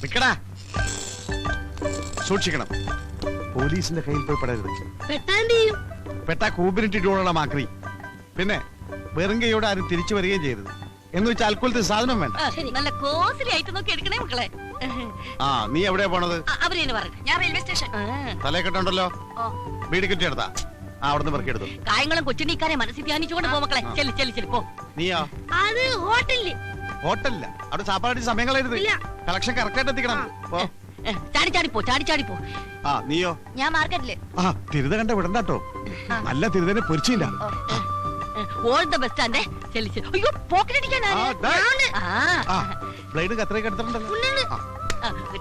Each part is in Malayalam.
നിക്കടാ, സൂക്ഷിക്കണം. പോലീസിന്റെ കയ്യിൽ പോയി പെടരുത്. പെട്ടാ കൂമ്പിനിട്ടിട്ടുള്ള മാക്രി. പിന്നെ വെറും കൈയോടെ ആരും തിരിച്ചു വരികയും ചെയ്യരുത്. എന്ന് വെച്ചാൽ അൽക്കൊലത്തെ സാധനം വേണ്ട. നല്ല കോസ്റ്റ്ലി ആയിട്ട് നോക്കി എടുക്കണേ മക്കളെ. ആ, നീ എവിടെയാ പോണത്? ഞാൻ റെയിൽവേ സ്റ്റേഷൻ. തലക്കെട്ടുണ്ടല്ലോ, വീട് കിട്ടിയെടുത്താ. അവിടുന്ന് പെറുക്കിയെടുത്തു. കായങ്ങളും കൊച്ചുണ്ണിക്കാരെ മനസ്സിൽ ധ്യാനിച്ചുകൊണ്ട് പോ മക്കളെ. ചെല്ലി ചെല്ലി ചെല്ലി പോ. നീയോ? അത് ഹോട്ടലില്. ഹോട്ടലില്ല, അവിടെ സാപ്പാടി സമയം കളയരുത്. കളക്ഷൻ കറക്റ്റായിട്ട് എത്തിക്കണം. ചാടി ചാടി പോ, ചാടി ചാടി പോ. ആ, നീയോ? ഞാൻ മാർക്കറ്റില്. ആ, തിരുത കണ്ട വിടണ്ടോ. നല്ല തിരുതനെ പൊരിച്ചില്ല. ഓൾ ദ ബെസ്റ്റ് ആൻഡേ. ചെല്ലി ചെല്ലി. അയ്യോ, പോക്കറ്റ് അടിക്കാനാണ്. ബ്ലേഡ് കത്രയൊക്കെ എടുത്തിട്ടുണ്ടല്ലോ.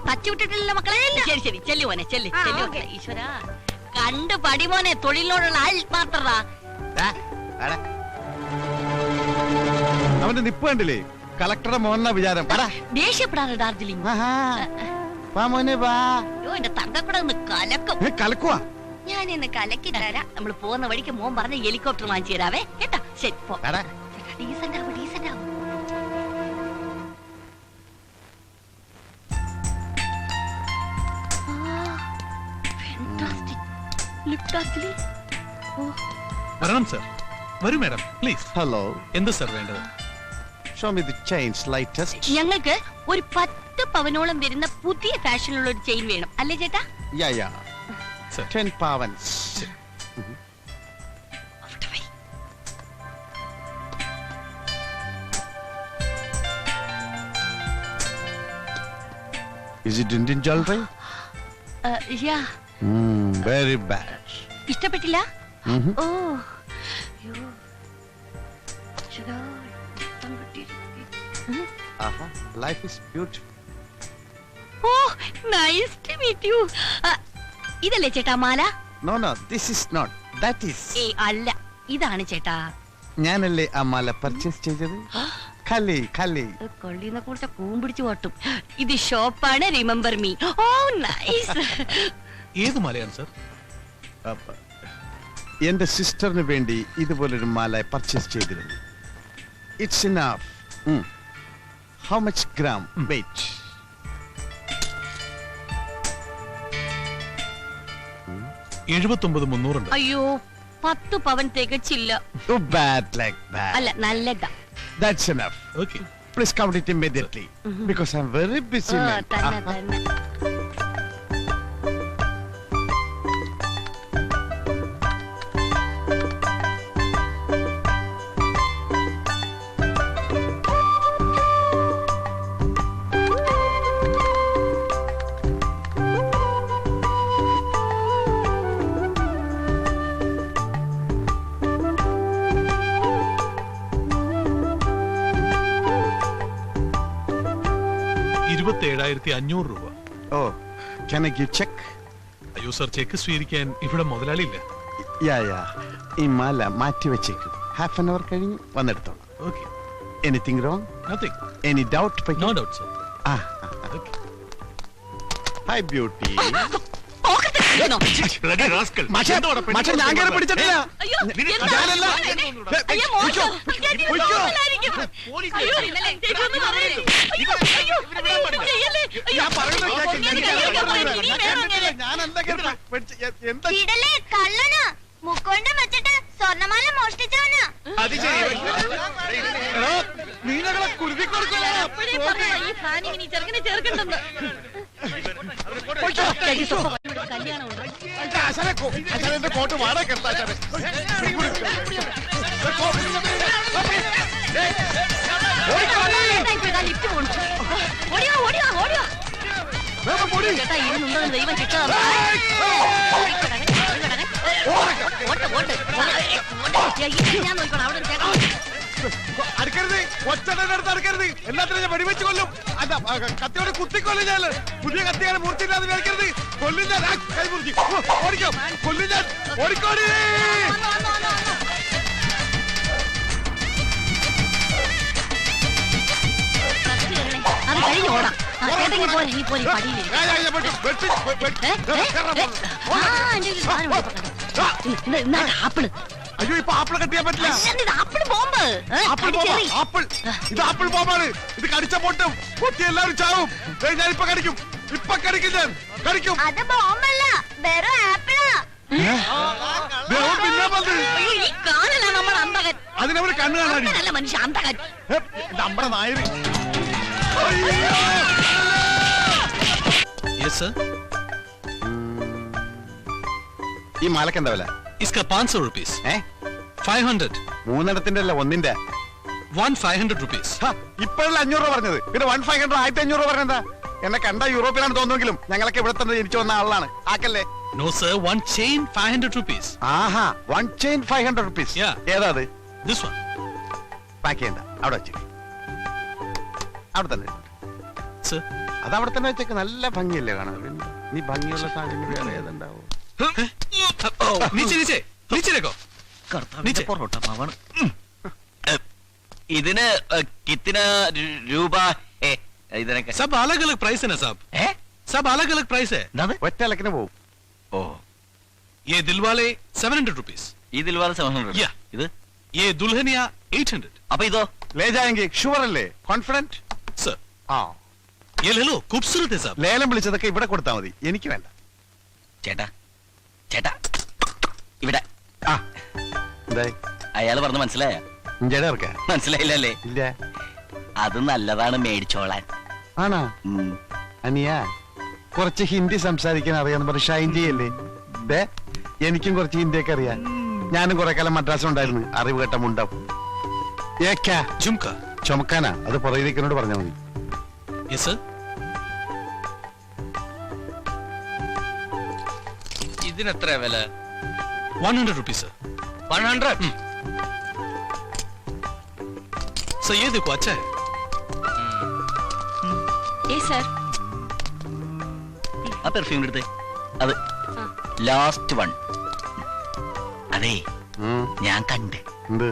ടച്ച് വിട്ടിട്ടില്ല മക്കളെ. ശരി ശരി, ചെല്ലി മോനെ, ചെല്ലി ചെല്ലി മക്കളെ. ഈശ്വരാ, കണ്ട് പടി മോനെ, തൊഴിലിനോടുള്ള ആത്മാർത്ഥത. അവന്റെ നിപ്പ് കണ്ടില്ലേ? കളക്ടറുടെ മോഹന വിചാരം. ദേഷ്യപ്പെടാറ് ഡാർജിലിംഗ്. എന്റെ തങ്കക്കൂടെ ഒന്ന് കലക്കും. കലക്കുവാ? ഞാൻ ഇന്ന് കലക്കി തരാം. നമ്മൾ പോകുന്ന വഴിക്ക് മോൻ പറഞ്ഞ ഹെലികോപ്റ്റർ വാങ്ങിച്ചു തരാവേ. കേട്ടാ? ശരി, പോ. ഡീസന്റ് ആവും, ഡീസന്റ് ആവും. വരണം സർ. വരൂ മാഡം, പ്ലീസ്. ഹലോ. എന്ത് സർ വേണ്ടത്? Show me the chains latest. ഞങ്ങൾക്ക് ഒരു 10 പവനോളം വരുന്ന പുതിയ ഫാഷനിലുള്ള ഒരു ചെയിൻ വേണം, അല്ലേ ചേട്ടാ? യാ യാ. 10 pavans. Is it Indian jewelry? Yeah. Very bad. ഇഷ്ടപ്പെട്ടില്ല? ഓ. Life is beautiful. Oh, nice to meet you. ഇതല്ലേ ചേട്ടാ മാല? No, no, this is not. That is. അല്ല, ഇതാണ് ചേട്ടാ. ഞാനല്ലേ ആ മാല പർച്ചേസ് ചെയ്തത്. ഖലി ഖലി. കൊള്ളിനെ കുറിച്ച് കൂമ്പിടിച്ചു പോട്ടും. ഇത് ഷോപ്പാണ്, റിമെമ്പർ മീ. ഓ, നൈസ്. ഏത് മാലയാണ് സർ? എന്റെ സിസ്റ്ററിന് വേണ്ടി ഇതുപോലൊരു മാല പർച്ചേസ് ചെയ്തിരുന്നു. It's enough. How much gram weight? $79,300. അയ്യോ, 10 പവൻ തികച്ചില്ല. Too bad like that. അല്ല, നല്ലതാ. That's enough. Okay. Please count it immediately because I'm very busy man. തന്നെ തന്നെ. $27,500. Oh, can I give check? അയ്യോ സർ, ചെക്ക് സ്വീകരിക്കാൻ ഇവിടെ മുതലാളിയില്ല. Yeah. ഈ മാല മാറ്റി വെച്ചേക്കും. ഹാഫ് ആൻ അവർ കഴിഞ്ഞ് വന്നെടുത്തോളാം. Okay. Anything wrong? Nothing. Any doubt? No doubt sir. Okay. Hi beauty. Bloody rascal. മാഷേ, ഞാൻ കേറി പിടിച്ചിട്ടില്ല. അയ്യോ, ഞാനല്ല. അയ്യോ, മോശം. ഒയ്യോ. അയ്യോ, ഇന്നലെ ചേച്ചി ഒന്ന് പറയല്ലേ. അയ്യോ, ചെയ്യല്ലേ. ഞാൻ പറയുന്നത് കേൾക്ക്. ഇടലേ കള്ളനാ, മുക്കോണ്ട് വെച്ചിട്ട് സ്വർണ്ണമാല മോഷ്ടിച്ചവനാ. നീനകളെ കുരുതി കൊടുക്കണോ? ഈ ഫാനിങ്ങിന് ഈ ചെറുക്കനെ ചേർക്കണ്ടെന്ന്. അച്ഛനെ കോട്ട് വാടക എടുത്താ. ലിഫ്റ്റ് പോണു. ഓടിയോ ഓടിയോ ഓടിയോ. ചേട്ടാ, ഇരുന്നുണ്ടോ ദൈവം കിട്ടാ. ഞാൻ നോക്കണം അവിടെ ചേട്ടാ. അടുക്കരുത്, ഒറ്റടുത്ത് അടുക്കരുത്. എല്ലാത്തിനും ഞാൻ വെടിവെച്ച് കൊല്ലും. അല്ല, കത്തിയോടെ കുത്തിക്കൊല്ലും ഞാൻ. പുതിയ കത്തിയാണ് മൂർത്തിയില്ലാതെ കഴിക്കരുത്. കൊല്ലും ഞാൻ. കൈ മുറിക്കും. ഓടിക്കോ, കൊല്ലും ഞാൻ. ഓടിക്കോടി. അത് കഴിഞ്ഞ് ഓടാം. ചേട്ടങ്ങി പോലെ ഇനി പോലെ പടിയില്ലേ. ആപ്പിള് അയ്യോ ഇപ്പൊ ആപ്പിൾ കട്ട് ചെയ്യാൻ പറ്റില്ല. Apple bomb apple bomb, apple. ഇത് ആപ്പിൾ ബോംബാണ്. ഇത് കടിച്ച പൊട്ടും, പൊട്ടി എല്ലാവരും ചാവും. ഞാൻ ഇപ്പൊ കടിക്കും, ഇപ്പൊ കടിക്കും, ഞാൻ കടിക്കും. അത് ബോംബല്ല, വെറും ആപ്പിളാ. പിന്നെ വന്ന് ഈ കാണലാണ് നമ്മൾ അന്തകൻ. അതിനവര് കണ്ണു കാണാൻ നല്ല മനുഷ്യ അന്തകൻ. നമ്മുടെ നായര്. Yes sir. ഈ മാലക്ക് എന്താ വില? इसका 500 रुपीस. 500. മൂന്നിടത്തിന്റെ അല്ല, ഒന്നിന്റെ. 500 rupees. ഇപ്പോഴല്ല 500 രൂപ പറഞ്ഞത്, പിന്നെ 1500 1500 രൂപ പറഞ്ഞെന്താ? എന്നെ കണ്ട യൂറോപ്പിലാണ് തോന്നുമെങ്കിലും ഞങ്ങളൊക്കെ ഇവിടെ തന്നെ ജനിച്ചു വന്ന ആളാണ്. ആക്കല്ലേ? No sir, one chain 500 rupees. ആഹാ, 1 chain 500 rupees. Yeah. ഏതാ അത്? This one. പാക്ക് ചെയ്യണ്ട, അവിടെ വെച്ചേക്ക്. അവിടെ തന്നെ. Sir. അത് അവിടെ തന്നെ വെച്ചേക്ക്. നല്ല ഭംഗിയല്ലേ കാണാൻ? നീ ഭംഗിയുള്ള സാധനങ്ങൾ വേറെ ഏതുണ്ടാവും? नीचे नीचे नीचे देखो. नीचे. ഇതിന് കിത്തിന രൂപ ഇതിനൊക്കെ सब अलग अलग प्राइस है ना साहब. सब अलग अलग प्राइस है. ഒറ്റ ഇലക്കിന് പോവും. ഓ ये दिलवाले 700 rupees. ഈ ദിൽവാല 700. Yeah. ഇത് ये दुल्हनिया 800. അപ്പൊ ഇതോ ലേ ജായെങ്കിൽ ഷുവർ അല്ലേ? കോൺഫിഡന്റ്? सर ആ, ये ले लो, खूबसूरत है साहब. ലേലം വിളിച്ചതൊക്കെ ഇവിടെ കൊടുത്താൽ മതി, എനിക്ക് വേണ്ട. ചേട്ടാ ചേട്ടാ ഇവിടെ ആ, എന്തായി? അയാള് പറഞ്ഞ മനസ്സിലായ? ഇഞ്ചടെ ഇറക്കാ? മനസ്സിലായില്ലല്ലേ? ഇല്ല. അത് നല്ലതാണ് മേടിച്ചോളാൻ. ആണാ? അനിയാ, കുറച്ച് ഹിന്ദി സംസാരിക്കാൻ അറിയാന്ന് പറഞ്ഞ് ഷൈൻ ചെയ്യല്ലേ? ദേ, എനിക്കും കുറച്ച് ഹിന്ദിയൊക്കെ അറിയാം. ഞാനും കുറെ കാലം മദ്രാസിലുണ്ടായിരുന്നു. അറിവ് കേട്ട മുണ്ടം. ഏക്കാ झुमका. ചുമക്കാനാ? അത് പുറകിലേക്കിനോട് പറഞ്ഞാൽ മതി. Yes sir. ഇതിനെത്ര വില? 100 rupees sir. 100. सर ये देखो, अच्छा है. Yes sir. ആ പെർഫ്യൂം എടുത്തേ. അത് ലാസ്റ്റ് വൺ. അതെ, ഉം. ഞാൻ കണ്ട്. എന്ത്?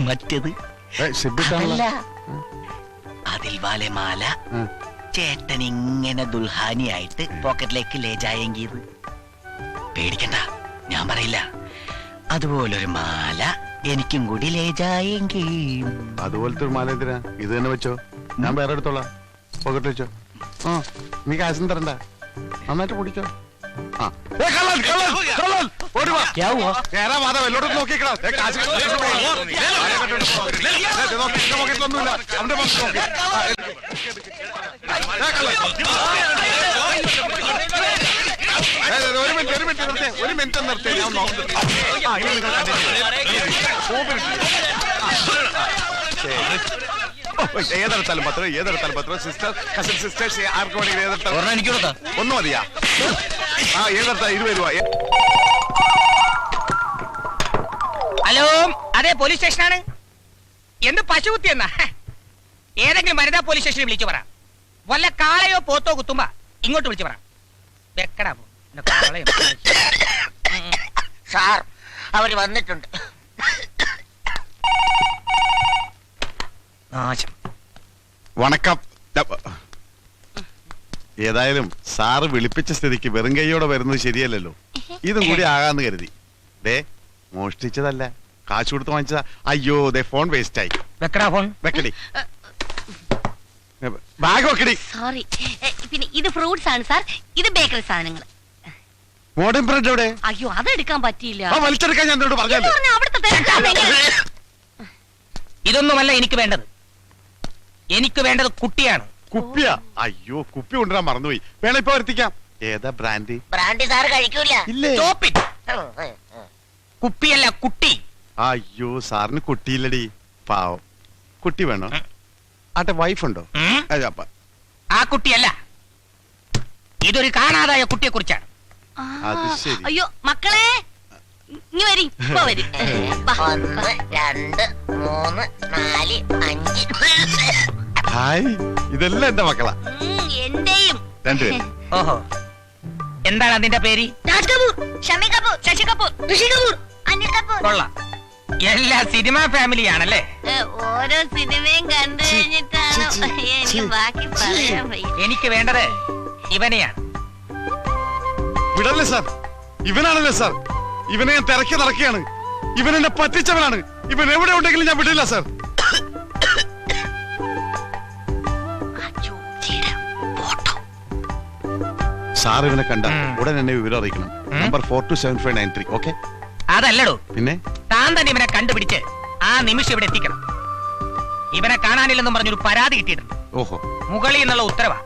മറ്റത് സിബിത്താണല്ലോ. അതിൽ വാലെ മാല ഉം. ചേട്ടൻ ഇങ്ങനെ ദുൽഹാനിയായിട്ട് പോക്കറ്റിലേക്ക് ലേജായെങ്കിൽ പേടിക്കണ്ട, ഞാൻ പറയില്ല. അതുപോലൊരു മാല എനിക്കും കൂടി ലേജായെങ്കിൽ. അതുപോലത്തെ ഒരു മാല എന്തിനാ? ഇത് തന്നെ വെച്ചോ, ഞാൻ വേറെ എടുത്തോളാം. പോക്കറ്റ് വെച്ചോ. ആ, നീ കാശും തരണ്ട, നന്നായിട്ട് പൊടിച്ചോ. ആ. ഏ, കള്ളൻ, കള്ളൻ, കള്ളൻ, ഓടി വാ. കേറാ വാദം, എല്ലോടും നോക്കിക്കടാ. ഏ, കാശ് കെട്ടിട്ട് പോ. ആരെ കെട്ടിട്ട് പോ. ദേ, നോക്ക്, എന്റെ പോക്കറ്റിലൊന്നുമില്ല, അവന്റെ പോക്കറ്റ് നോക്ക്. ആ, ഏ, കള്ളൻ. ഒരു മിനിറ്റ് നിർത്തേ, ഒരു മിനിറ്റ് നിർത്തേ, ഞാൻ നോക്കുന്നുണ്ട്. ആ, ഇനി നിങ്ങൾ ഏതെടുത്താലും പത്രം, ഏതെടുത്താലും പത്രം. സിസ്റ്റർ, കസിൻ സിസ്റ്റേഴ്സ്, ആർക്ക് വേണമെങ്കിൽ ഏതെടുത്താലും. എനിക്ക് കൊടുത്താ ഒന്ന് മതിയാ? ആ, ഏതെടുത്താ 20 രൂപ. ഹലോ, അതെ പോലീസ് സ്റ്റേഷനാണ്. എന്ത് പശുകുത്തി എന്നാ? ഏതെങ്കിലും വനിതാ പോലീസ് സ്റ്റേഷനിൽ വിളിച്ചു പറ. വല്ല കാളയോ പോത്തോ കുത്തുമ്പോ ഇങ്ങോട്ട് വിളിച്ചു പറ. വെക്കടാ പോ. എന്റെ കാളയോ. സാർ, അവര് വന്നിട്ടുണ്ട്. നാശം. വണക്കം. ഏതായാലും സാറ് വിളിപ്പിച്ച സ്ഥിതിക്ക് വെറും കൈയോടെ വരുന്നത് ശരിയല്ലല്ലോ. ഇതും കൂടി ആകാന്ന് കരുതി. ദേ, മോഷ്ടിച്ചതല്ല, കാശ് കൊടുത്ത് വാങ്ങിച്ചതാ. അയ്യോ, ദേ ഫോൺ വേസ്റ്റ് ആയി. വെക്കടാ ഫോൺ. വെക്കടി, ബാഗ് വെക്കടി. സോറി. പിന്നെ ഇത് ഫ്രൂട്ട്സ് ആണ് സാർ, ഇത് ബേക്കറി സാധനങ്ങൾ. മോഡേൺ ബ്രെഡ് എവിടെ? അയ്യോ, അതെടുക്കാൻ പറ്റിയില്ല. ആ, വലിച്ചെടുക്കാൻ ഞാൻ എന്നോട് പറഞ്ഞല്ലോ. അവിടുത്തെ തിരക്കാണ്. ഇതൊന്നുമല്ല എനിക്ക് വേണ്ടത്. എനിക്ക് വേണ്ടത് കുട്ടിയാണ്. കുപ്പിയാ? അയ്യോ, കുപ്പി കൊണ്ടുവരാൻ മറന്നുപോയി. വേണം ഇപ്പൊ വരുത്തിക്കാം. ഏതാ ബ്രാൻഡ്? ബ്രാൻഡി സാർ കഴിക്കൂല. ഇല്ലേ? Stop it. കുപ്പിയല്ല, കുട്ടി. അയ്യോ, സാറിന് കുട്ടിയില്ലടി, പാവം. കുട്ടി വേണോ? ആട്ടെ, വൈഫ് ഉണ്ടോ? ഉം? ആ കുട്ടിയല്ല, ഇതൊരു കാണാതായ കുട്ടിയെ കുറിച്ചാണ്. അത് ശരി. അയ്യോ മക്കളെ, ഇനി വരി, ഇപ്പൊ വരി. 1 2 3 4 5. ഹായ്, ഇതെല്ലാം എന്റെ മക്കളാ. എന്റെയും. രണ്ടുപേരും. ഓഹോ, എന്താണ് അതിന്റെ പേര്? രാജ് കപൂർ, ഷമി കപൂർ, ശശി കപൂർ, ഋഷി കപൂർ, അനിൽ കപൂർ. കൊള്ളാം, എല്ലാ സിനിമാ ഫാമിലിയാണല്ലേ. ഓരോ സിനിമയും കണ്ടു കഴിഞ്ഞിട്ടാണ് എനിക്ക് ബാക്കി പറയാൻ വയ്യ. എനിക്ക് വേണ്ടത് ഇവനെയാണ്. വിടല്ലേ സാർ, ഇവനാണല്ലേ സാർ? ഇവനെ ഞാൻ തിരക്കി നടക്കുകയാണ്. ഇവൻ എന്നെ പറ്റിച്ചവനാണ്. ഇവൻ എവിടെ ഉണ്ടെങ്കിലും ഞാൻ വിടില്ല സാർ. സാർ ഇവനെ കണ്ട ഉടൻ എന്നെ വിവരം അറിയിക്കണം. നമ്പർ 427593. ഓക്കെ? അതല്ലടോ, പിന്നെ താൻ തന്നെ ഇവനെ കണ്ടുപിടിച്ച് ആ നിമിഷം ഇവിടെ എത്തിക്കണം. ഇവനെ കാണാനില്ലെന്നും പറഞ്ഞൊരു പരാതി കിട്ടിയിട്ടുണ്ട്. ഓഹോ, മുകളിൽ നിന്നുള്ള ഉത്തരവാ.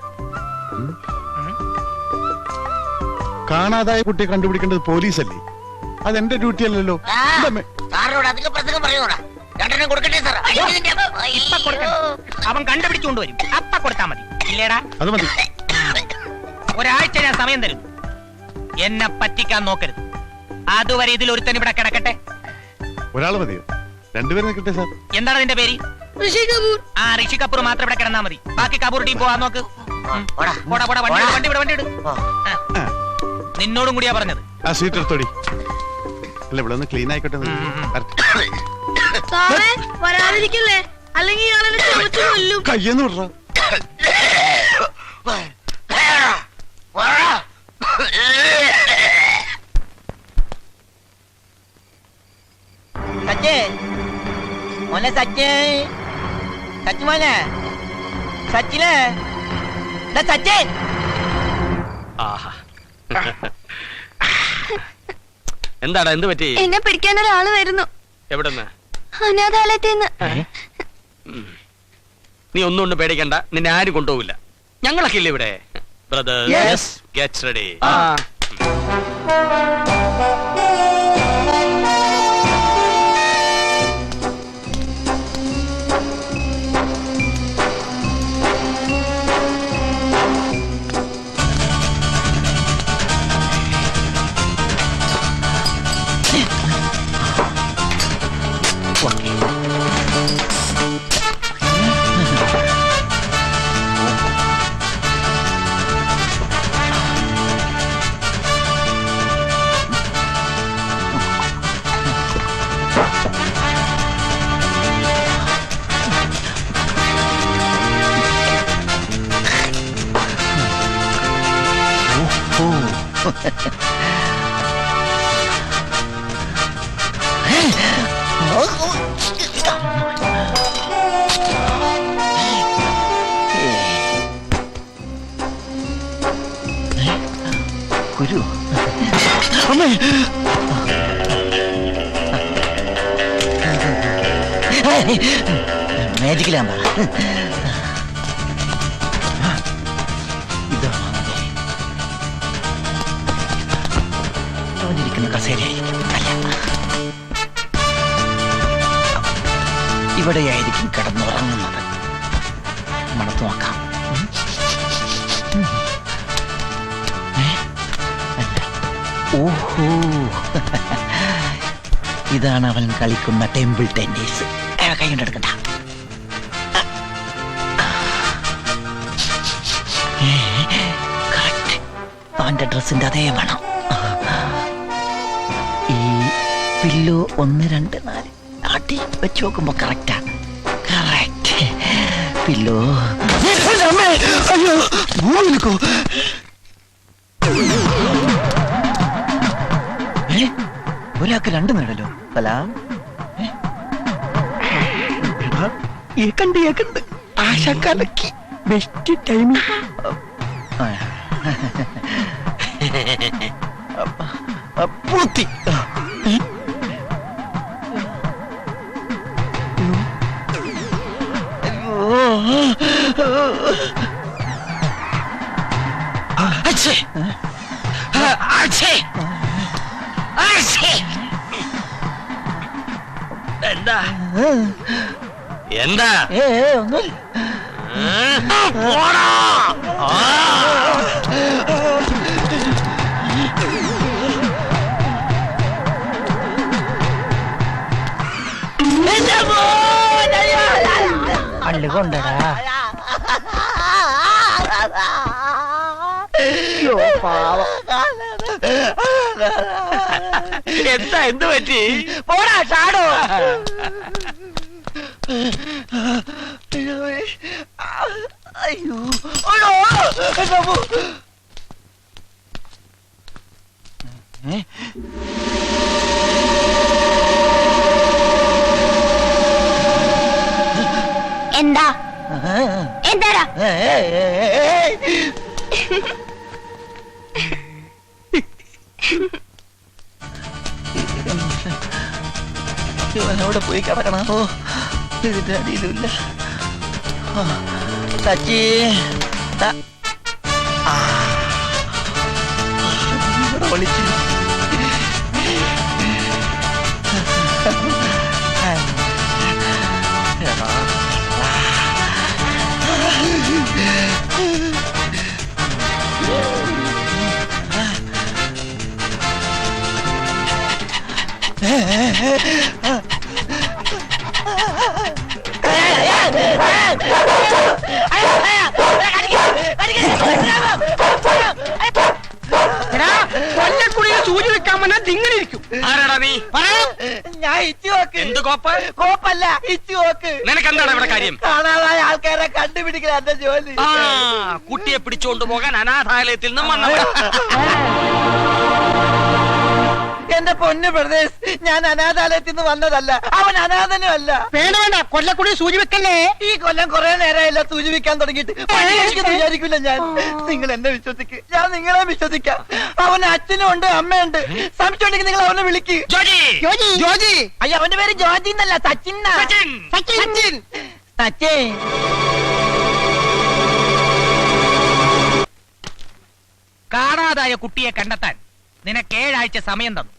കാണാതായ കുട്ടിയെ കണ്ടുപിടിക്കേണ്ടത് പോലീസല്ലേ? അതെന്റെ ഡ്യൂട്ടി അല്ലല്ലോ. സാറിനോട് അധികം പ്രസംഗം പറയൂടാ. രണ്ടെണ്ണം കൊടുക്കട്ടെ സാർ. ഇപ്പൊ കൊടുക്കണം. അവൻ കണ്ടുപിടിച്ചുകൊണ്ടുവരും. അപ്പ കൊടുത്താ മതി. ഇല്ലേടാ? അത് മതി. ഒരാഴ്ച ഞാൻ സമയം തരുന്നു. എന്നെ പറ്റിക്കാൻ നോക്കരുത്. അതുവരെ ഇതിൽ ഒരുത്തൻ ഇവിടെ കിടക്കട്ടെ. ഒരാൾ മതിയോ? രണ്ടുപേരും നിൽക്കട്ടെ സാർ. എന്താണ് നിന്റെ പേര്? ഋഷി കപൂർ. ആ ഋഷി കപൂർ മാത്രം ഇവിടെ കിടന്നാ മതി. ബാക്കി കപൂർ ടീം പോവാൻ നോക്ക്. പോടാ പോടാ, വണ്ടി ഇട്. നിന്നോടും കൂടിയാ പറഞ്ഞത്. ആ സീറ്റ് എടുത്തോടി. അല്ല, ഇവിടെ ഒന്ന് ക്ലീൻ ആയിക്കോട്ടെ. വരാതിരിക്കല്ലേ, അല്ലെങ്കിൽ കയ്യെന്ന് വിടറ. മോനെ സച്ചേ, സച്ചു മോനെ, സച്ചിനെ, സച്ചേ. എന്താടാ, എന്ത് പറ്റി? എന്നെ പിടിക്കാൻ ഒരാള് വരുന്നു. എവിടെന്ന്? അനാഥാലയത്തിൽ നിന്ന്. നീ ഒന്നും കൊണ്ട് പേടിക്കണ്ട, നിന്നെ ആരും കൊണ്ടുപോകില്ല. ഞങ്ങളൊക്കെ ഇല്ലേ ഇവിടെ? Brothers, get ready. മാജിക്കിലാകുമ്പോ ഇരിക്കുന്ന കസേരയായിരിക്കും. ഇവിടെയായിരിക്കും കിടന്നുറങ്ങുന്നത്. മണത്ത് നോക്കാം. ഓഹോ, ഇതാണ് അവൻ കളിക്കുന്ന ടെമ്പിൾ ടെന്നീസ്. കൈ കൊണ്ടെടുക്കണ്ട. കറക്റ്റ്, അവന്റെ ഡ്രസ്സിന്റെ അതേ വേണം. ഈ പില്ലോ 1 2 4 ആട്ടി വെച്ച് നോക്കുമ്പോ കറക്റ്റാ. Correct pillow. ഒരാൾക്ക് 2 നേടല്ലോ. സലാം. ഏക്കണ്ട് ആശ കലക്കി. Best timing. പൂത്തി. എന്താ എന്താ? ഒന്നുമില്ല. പള്ളി കൊണ്ടടാ. എന്താ, എന്ത് പറ്റി? പോടാ ചാടോ. അയ്യോ, എന്താ എന്താടാ അവിടെ പോയി കിടക്കണ ഓ ഇതിന്റെ അടിയിലുമില്ല സച്ചി ഇവിടെ വിളിച്ചു കൊല്ലക്കുടിയിൽ സൂചി വെക്കാൻ വന്നാൽ ഇങ്ങനെ ഇരിക്കും. ആരാടാ നീ? ഞാൻ ഇച്ചുവോക്ക് എന്ത് കോപ്പ്? കോപ്പല്ല ഇച്ചുവോക്ക്. നിനക്കെന്താണ് ഇവിടെ കാര്യം? കാണാതായ ആൾക്കാരെ കണ്ടുപിടിക്കല എന്റെ ജോലി. ആ കുട്ടിയെ പിടിച്ചുകൊണ്ട് പോകാൻ അനാഥാലയത്തിൽ നിന്നും വന്നവൻ. എന്റെ പൊന്നു പ്രദേശ്, ഞാൻ അനാഥാലയത്തിൽ നിന്ന് വന്നതല്ല, അവൻ അനാഥനും അല്ല. വേണ്ട വേണ്ട, കൊല്ലക്കുടി സൂചി വെക്കല്ലേ. ഈ കൊല്ലം കുറെ നേരമായില്ല സൂചിപ്പിക്കാൻ തുടങ്ങിയിട്ട്. വിചാരിക്കില്ല ഞാൻ. നിങ്ങൾ എന്നെ വിശ്വസിക്ക്, ഞാൻ നിങ്ങളെ വിശ്വസിക്കാം. അവന് അച്ഛനും ഉണ്ട് അമ്മയുണ്ട്. സംശയമുണ്ടെങ്കിൽ നിങ്ങൾ അവനെ വിളിക്ക്. ജോജി അയ്യോ, അവന്റെ പേര് ജോജി എന്നല്ല, സച്ചിൻ. സച്ചിൻ. സച്ചിൻ കാണാതായ കുട്ടിയെ കണ്ടെത്താൻ നിനക്ക് 7 ആഴ്ച സമയം തന്നു.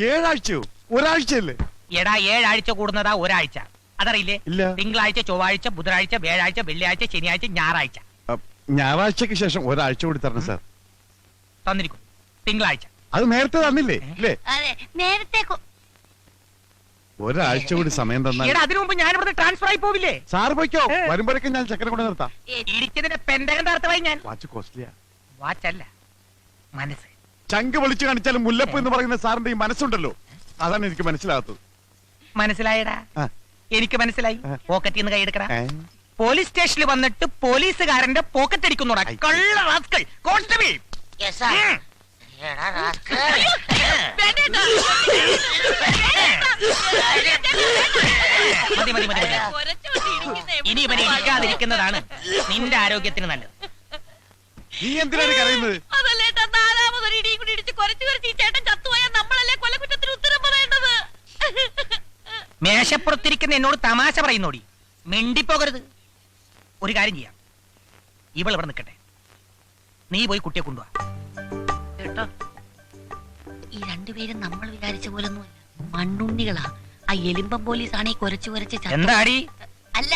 7 ആഴ്ചയോ? ഒരാഴ്ചയല്ലേ? എടാ 7 ആഴ്ച കൂടുന്നതാ ഒരാഴ്ച, അതറിയില്ലേ? ഇല്ല. തിങ്കളാഴ്ച, ചൊവ്വാഴ്ച, ബുധനാഴ്ച, വ്യാഴാഴ്ച, വെള്ളിയാഴ്ച, ശനിയാഴ്ച, ഞായറാഴ്ച. ഞായറാഴ്ചക്ക് ശേഷം ഒരാഴ്ച കൂടി തരണം സാർ. തന്നിരിക്കും. തിങ്കളാഴ്ച അത് നേരത്തെ തന്നില്ലേ? ഇല്ലേ? അതെ നേരത്തെ ഒരാഴ്ച കൂടി സമയം തന്നാൽ എടാ അതിനു മുമ്പ് ഞാൻ ഇവിടുന്ന് ട്രാൻസ്ഫർ ആയി പോവില്ലേ? സാർ പോയിക്കോ. വരുമ്പോഴേക്കും ഞാൻ ചക്കര കൊണ്ട് നിർത്താം. ഇടിച്ചതിന്റെ പെന്തകം തർത്തമായി ഞാൻ. വാച്ച് കോസ്റ്റ്ലിയാ. വാച്ചല്ല, മനസ്സ്. ചങ്ക് വിളിച്ചു കാണിച്ചാലും മുല്ലപ്പ് എന്ന് പറയുന്ന സാറിന്റെ ഈ മനസ്സുണ്ടല്ലോ, അതാണ് എനിക്ക് മനസ്സിലാകാത്തത്. മനസ്സിലായടാ? ആ. എനിക്ക് മനസ്സിലായി. ആ. പോക്കറ്റിൽ നിന്ന് കൈയെടുക്കടാ. ഏ? പോലീസ് സ്റ്റേഷനിൽ വന്നിട്ട് പോലീസുകാരന്റെ പോക്കറ്റ് അടിക്കുന്നോടാ കള്ള റാസ്കൽ. Constable Yes, sir. എടാ റാസ്കൽ. മതി മതി മതി മതി. ഇനി ഇവനെ ഇരിക്കാതിരിക്കുന്നതാണ് നിന്റെ ആരോഗ്യത്തിന് നല്ലത്. നീ എന്തിനാണ് കരയുന്നത്? അതല്ലേട്ടാ, 4ാമതൊരു ഇടിയും കൂടി ഇടിച്ച് കുറച്ച് ഈ ചേട്ടൻ ചത്തുപോയാൽ നമ്മളല്ലേ കൊലക്കുറ്റത്തിന് ഉത്തരം പറയേണ്ടത്? മേശപ്പുറത്തിരിക്കുന്ന എന്നോട് തമാശ പറയുന്നോടി, മിണ്ടിപ്പോകരുത്. ഒരു കാര്യം ചെയ്യാം, ഇവൾ ഇവിടെ നിൽക്കട്ടെ, നീ പോയി കുട്ടിയെ കൊണ്ടുവാ. കേട്ടോ, ഈ രണ്ടുപേരും നമ്മൾ വിചാരിച്ച പോലൊന്നുമല്ല, മണ്ണുണ്ണികളാ. ആ എലിമ്പം പോലീസാണ് ഈ കുറച്ച് ചത്ത. എന്താടി? അല്ല,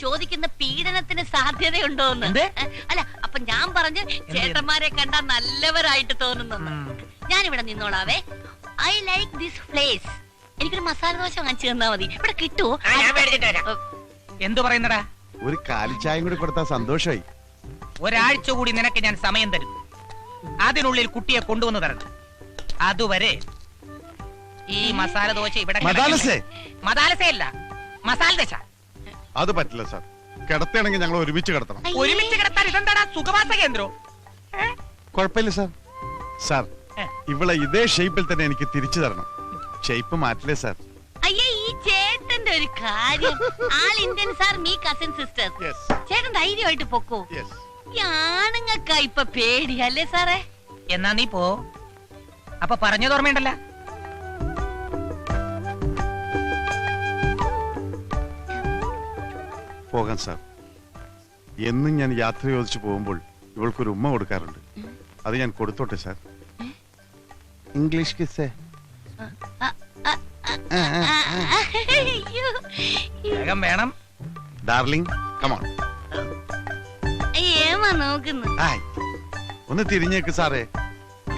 ചോദിക്കുന്ന പീഡനത്തിന് സാധ്യതയുണ്ടോന്ന്. എന്ത്? അല്ല, അപ്പൊ ഞാൻ പറഞ്ഞു ചേട്ടന്മാരെ കണ്ടാ നല്ലവരായിട്ട് തോന്നുന്നു. ഞാനിവിടെ നിന്നോളാവേ. I like this place. എനിക്കൊരു മസാല ദോശ വാങ്ങിച്ചു തന്നാ മതി. ഇവിടെ കിട്ടുമോ? ഞാൻ മേടിച്ചിട്ട് വരാം. എന്തു പറയുന്നടാ? ഒരു കാലിച്ചായം കൂടി കൊടുത്താൽ സന്തോഷമായി. ഒരാഴ്ച കൂടി നിനക്ക് ഞാൻ സമയം തരും. അതിനുള്ളിൽ കുട്ടിയെ കൊണ്ടുവന്ന് തരണം. അതുവരെ ഈ മസാല ദോശ ഇവിടെ മദാലസേ? മദാലസയല്ല, മസാല ദശ. അത് പറ്റില്ല സാർ. കിടത്തയാണെങ്കിൽ ഞങ്ങൾ ഒരുമിച്ച് കിടത്തണം. ഒരുമിച്ച് കിടത്താൻ ഇതെന്താടാ സുഖവാസ കേന്ദ്രോ? കുഴപ്പമില്ല സാർ. സാർ, ഏ. ഇവളെ ഇതേ ഷേപ്പിൽ തന്നെ എനിക്ക് തിരിച്ചു തരണം. ഷേപ്പ് മാറ്റില്ലേ സാർ? അയ്യേ, ഈ ചേട്ടന്റെ ഒരു കാര്യം. All Indian sir, me cousin sisters. Yes. ചേട്ടൻ ധൈര്യമായിട്ട് പൊക്കോ. Yes. ഈ ആണുങ്ങൾക്കാ ഇപ്പൊ പേടി, അല്ലേ സാറേ? എന്നാ നീ പോ. അപ്പൊ പറഞ്ഞത് ഓർമ്മയുണ്ടല്ല? പോകാം സാർ. എന്നും ഞാൻ യാത്ര ചോദിച്ചു പോകുമ്പോൾ ഇവൾക്കൊരു ഉമ്മ കൊടുക്കാറുണ്ട്. അത് ഞാൻ കൊടുത്തോട്ടെ സാർ. ഇംഗ്ലീഷ് കിസ്സേ. അയ്യോ. വേഗം വേണം. Darling, come on. ഏമാ നോക്കുന്നു. ആയ്, ഒന്ന് തിരിഞ്ഞേക്ക് സാറേ.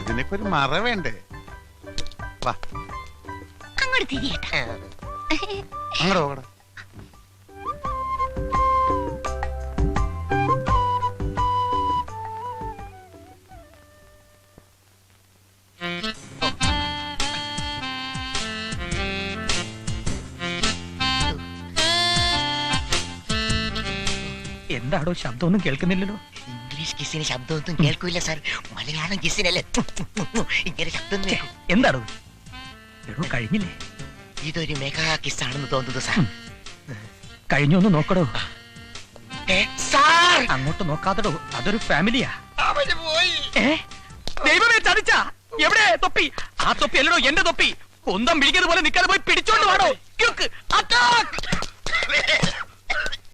ഇതിനൊക്കെ ഒരു മറ വേണ്ടേ? വാ, അങ്ങോട്ട് തിരിയട്ടെ. അങ്ങോട്ട് പോകട. എന്താടോ ശബ്ദമൊന്നും കേൾക്കുന്നില്ലല്ലോ? ഇംഗ്ലീഷ് കിസിന് ശബ്ദമൊന്നും കേൾക്കൂല സാർ. മലയാളം കിസിനല്ലേ ഇങ്ങനെ ശബ്ദം കേൾക്കും. എന്താടോ? എടോ കഴിഞ്ഞില്ലേ? ഇതൊരു മെഗാ കിസ് ആണെന്ന് തോന്നുന്നു സാർ. കഴിഞ്ഞൊന്ന് നോക്കടോ. അങ്ങോട്ട് നോക്കാത്തടോ, അതൊരു ഫാമിലിയാ. അവന് പോയി. ദൈവമേ, ചതിച്ച. എവിടെ തൊപ്പി? ആ തൊപ്പി അല്ലടോ എന്റെ തൊപ്പി. കൊന്തം പിടിക്കുന്നത് പോലെ നിൽക്കാതെ പോയി പിടിച്ചോണ്ട് വാടോ. Quick, attack.